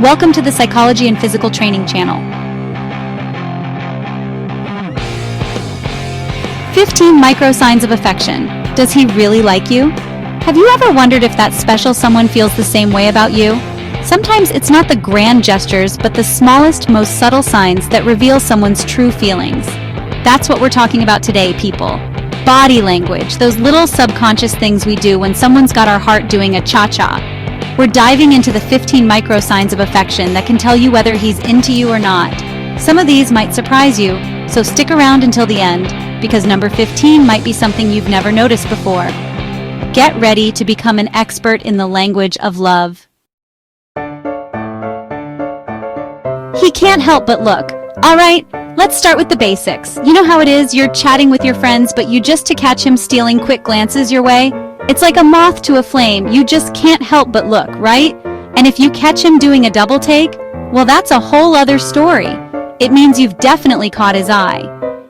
Welcome to the Psychology and Physical Training channel. 15 micro signs of affection. Does he really like you? Have you ever wondered if that special someone feels the same way about you? Sometimes it's not the grand gestures, but the smallest, most subtle signs that reveal someone's true feelings. That's what we're talking about today, people. Body language, those little subconscious things we do when someone's got our heart doing a cha-cha. We're diving into the 15 micro signs of affection that can tell you whether he's into you or not. Some of these might surprise you, so stick around until the end, because number 15 might be something you've never noticed before. Get ready to become an expert in the language of love. He can't help but look. All right, let's start with the basics. You know how it is, you're chatting with your friends, but you just to catch him stealing quick glances your way? It's like a moth to a flame, you just can't help but look, right? And if you catch him doing a double take, well, that's a whole other story. It means you've definitely caught his eye.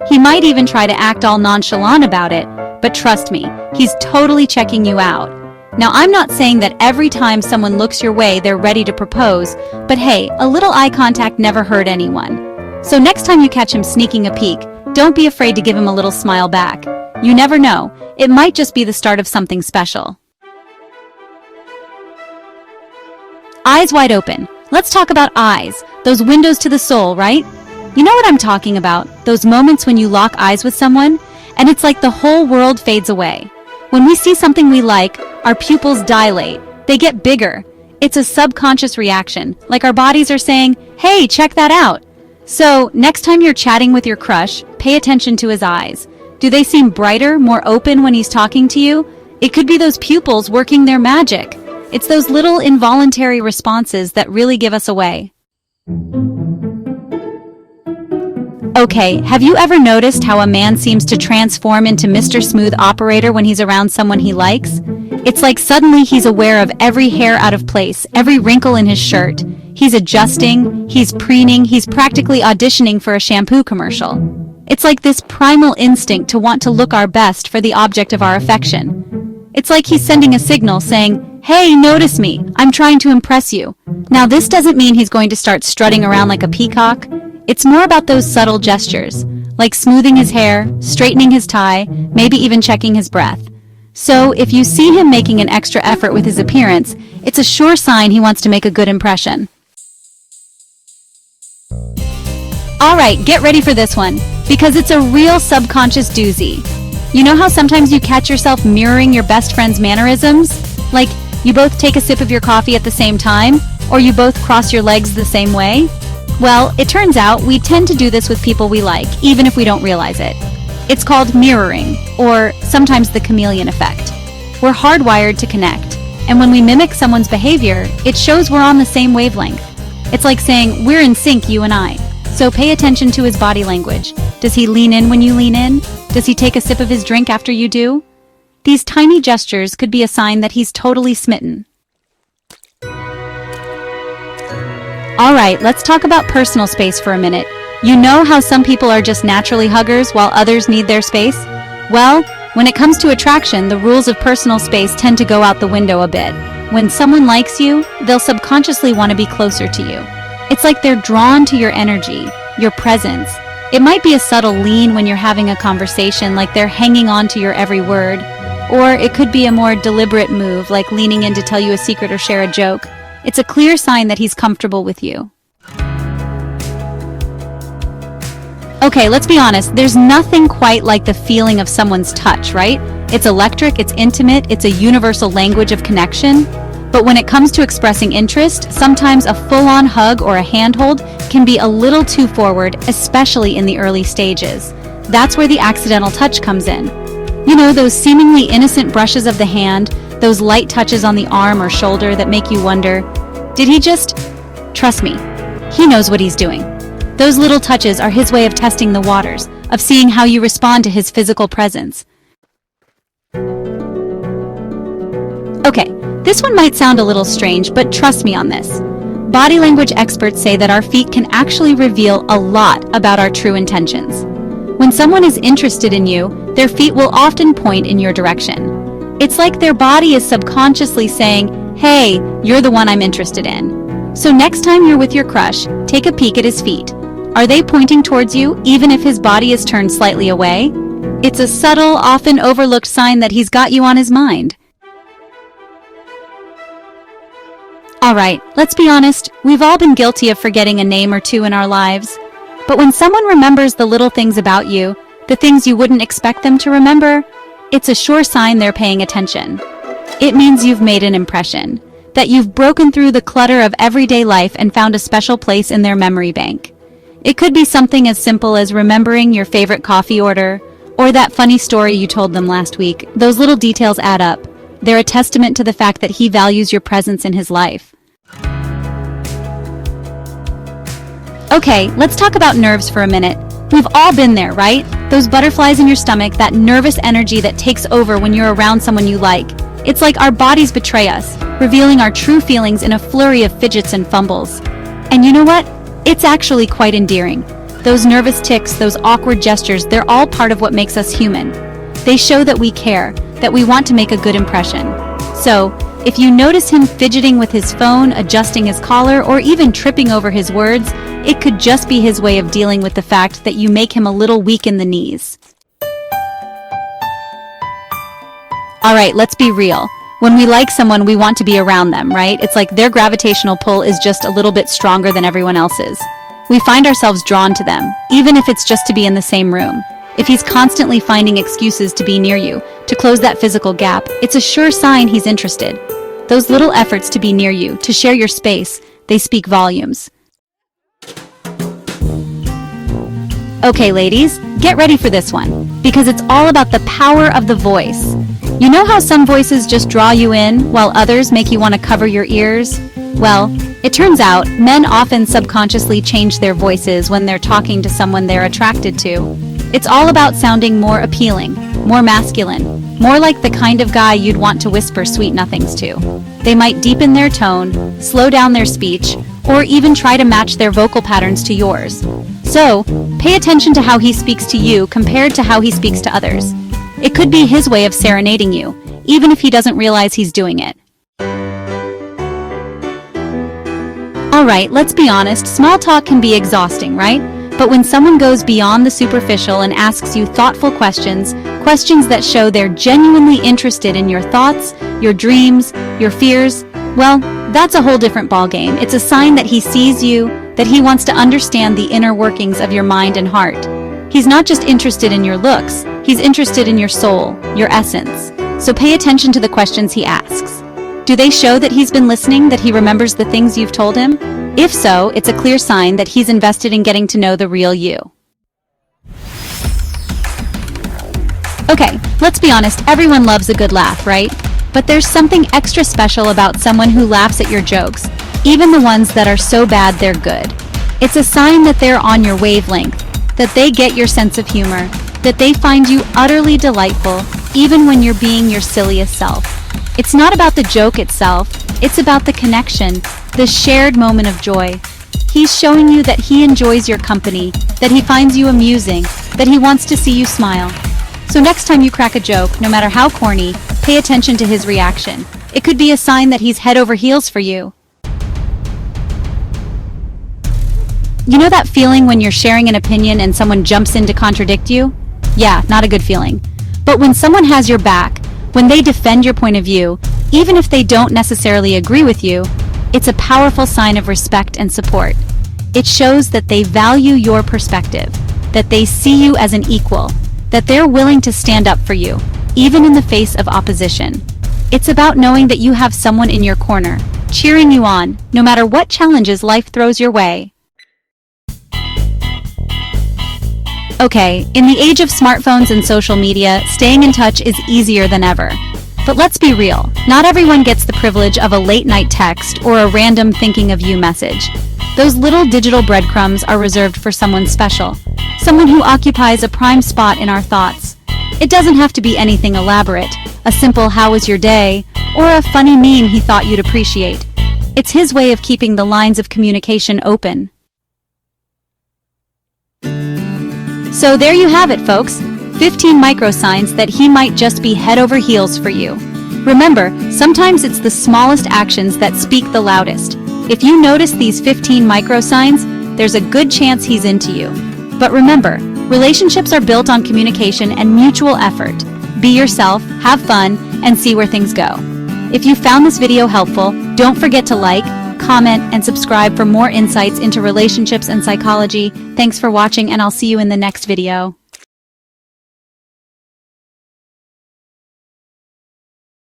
He might even try to act all nonchalant about it, but trust me, he's totally checking you out. Now, I'm not saying that every time someone looks your way, they're ready to propose, but hey, a little eye contact never hurt anyone. So next time you catch him sneaking a peek, don't be afraid to give him a little smile back. You never know, it might just be the start of something special. Eyes wide open. Let's talk about eyes, those windows to the soul, right? You know what I'm talking about, those moments when you lock eyes with someone, and it's like the whole world fades away. When we see something we like, our pupils dilate, they get bigger. It's a subconscious reaction, like our bodies are saying, hey, check that out. So, next time you're chatting with your crush, pay attention to his eyes. Do they seem brighter, more open when he's talking to you? It could be those pupils working their magic. It's those little involuntary responses that really give us away. Okay, have you ever noticed how a man seems to transform into Mr. Smooth Operator when he's around someone he likes? It's like suddenly he's aware of every hair out of place, every wrinkle in his shirt. He's adjusting, he's preening, he's practically auditioning for a shampoo commercial. It's like this primal instinct to want to look our best for the object of our affection. It's like he's sending a signal saying, hey, notice me, I'm trying to impress you. Now this doesn't mean he's going to start strutting around like a peacock. It's more about those subtle gestures, like smoothing his hair, straightening his tie, maybe even checking his breath. So if you see him making an extra effort with his appearance, it's a sure sign he wants to make a good impression. Alright, get ready for this one, because it's a real subconscious doozy. You know how sometimes you catch yourself mirroring your best friend's mannerisms? Like, you both take a sip of your coffee at the same time, or you both cross your legs the same way? Well, it turns out we tend to do this with people we like, even if we don't realize it. It's called mirroring, or sometimes the chameleon effect. We're hardwired to connect, and when we mimic someone's behavior, it shows we're on the same wavelength. It's like saying, we're in sync, you and I. So pay attention to his body language. Does he lean in when you lean in? Does he take a sip of his drink after you do? These tiny gestures could be a sign that he's totally smitten. Alright, let's talk about personal space for a minute. You know how some people are just naturally huggers while others need their space? Well, when it comes to attraction, the rules of personal space tend to go out the window a bit. When someone likes you, they'll subconsciously want to be closer to you. It's like they're drawn to your energy, your presence. It might be a subtle lean when you're having a conversation, like they're hanging on to your every word. Or it could be a more deliberate move, like leaning in to tell you a secret or share a joke. It's a clear sign that he's comfortable with you. Okay, let's be honest, there's nothing quite like the feeling of someone's touch, right? It's electric, it's intimate, it's a universal language of connection. But when it comes to expressing interest, sometimes a full-on hug or a handhold can be a little too forward, especially in the early stages. That's where the accidental touch comes in. You know, those seemingly innocent brushes of the hand, those light touches on the arm or shoulder that make you wonder, did he just... Trust me, he knows what he's doing. Those little touches are his way of testing the waters, of seeing how you respond to his physical presence. Okay, this one might sound a little strange, but trust me on this. Body language experts say that our feet can actually reveal a lot about our true intentions. When someone is interested in you, their feet will often point in your direction. It's like their body is subconsciously saying, hey, you're the one I'm interested in. So next time you're with your crush, take a peek at his feet. Are they pointing towards you, even if his body is turned slightly away? It's a subtle, often overlooked sign that he's got you on his mind. Alright, let's be honest, we've all been guilty of forgetting a name or two in our lives. But when someone remembers the little things about you, the things you wouldn't expect them to remember, it's a sure sign they're paying attention. It means you've made an impression, that you've broken through the clutter of everyday life and found a special place in their memory bank. It could be something as simple as remembering your favorite coffee order, or that funny story you told them last week. Those little details add up. They're a testament to the fact that he values your presence in his life. Okay, let's talk about nerves for a minute. We've all been there, right? Those butterflies in your stomach, that nervous energy that takes over when you're around someone you like. It's like our bodies betray us, revealing our true feelings in a flurry of fidgets and fumbles. And you know what? It's actually quite endearing. Those nervous tics, those awkward gestures, they're all part of what makes us human. They show that we care, that we want to make a good impression. So, if you notice him fidgeting with his phone, adjusting his collar, or even tripping over his words, it could just be his way of dealing with the fact that you make him a little weak in the knees. Alright, let's be real. When we like someone, we want to be around them, right? It's like their gravitational pull is just a little bit stronger than everyone else's. We find ourselves drawn to them, even if it's just to be in the same room. If he's constantly finding excuses to be near you, to close that physical gap, it's a sure sign he's interested. Those little efforts to be near you, to share your space, they speak volumes. Okay, ladies, get ready for this one, because it's all about the power of the voice. You know how some voices just draw you in, while others make you want to cover your ears? Well, it turns out men often subconsciously change their voices when they're talking to someone they're attracted to. It's all about sounding more appealing, more masculine, more like the kind of guy you'd want to whisper sweet nothings to. They might deepen their tone, slow down their speech, or even try to match their vocal patterns to yours. So, pay attention to how he speaks to you compared to how he speaks to others. It could be his way of serenading you, even if he doesn't realize he's doing it. Alright, let's be honest, small talk can be exhausting, right? But when someone goes beyond the superficial and asks you thoughtful questions, questions that show they're genuinely interested in your thoughts, your dreams, your fears, well, that's a whole different ballgame. It's a sign that he sees you, that he wants to understand the inner workings of your mind and heart. He's not just interested in your looks, he's interested in your soul, your essence. So pay attention to the questions he asks. Do they show that he's been listening, that he remembers the things you've told him? If so, it's a clear sign that he's invested in getting to know the real you. Okay, let's be honest, everyone loves a good laugh, right? But there's something extra special about someone who laughs at your jokes, even the ones that are so bad they're good. It's a sign that they're on your wavelength, that they get your sense of humor, that they find you utterly delightful, even when you're being your silliest self. It's not about the joke itself, it's about the connection, the shared moment of joy. He's showing you that he enjoys your company, that he finds you amusing, that he wants to see you smile. So next time you crack a joke, no matter how corny, pay attention to his reaction. It could be a sign that he's head over heels for you. You know that feeling when you're sharing an opinion and someone jumps in to contradict you? Yeah, not a good feeling. But when someone has your back, when they defend your point of view, even if they don't necessarily agree with you, it's a powerful sign of respect and support. It shows that they value your perspective, that they see you as an equal, that they're willing to stand up for you, even in the face of opposition. It's about knowing that you have someone in your corner, cheering you on, no matter what challenges life throws your way. Okay, in the age of smartphones and social media, staying in touch is easier than ever. But let's be real, not everyone gets the privilege of a late-night text or a random thinking of you message. Those little digital breadcrumbs are reserved for someone special, someone who occupies a prime spot in our thoughts. It doesn't have to be anything elaborate, a simple "how was your day?" or a funny meme he thought you'd appreciate. It's his way of keeping the lines of communication open. So there you have it, folks. 15 microsigns that he might just be head over heels for you. Remember, sometimes it's the smallest actions that speak the loudest. If you notice these 15 micro signs, there's a good chance he's into you. But remember, relationships are built on communication and mutual effort. Be yourself, have fun, and see where things go. If you found this video helpful, don't forget to like, comment, and subscribe for more insights into relationships and psychology. Thanks for watching, and I'll see you in the next video.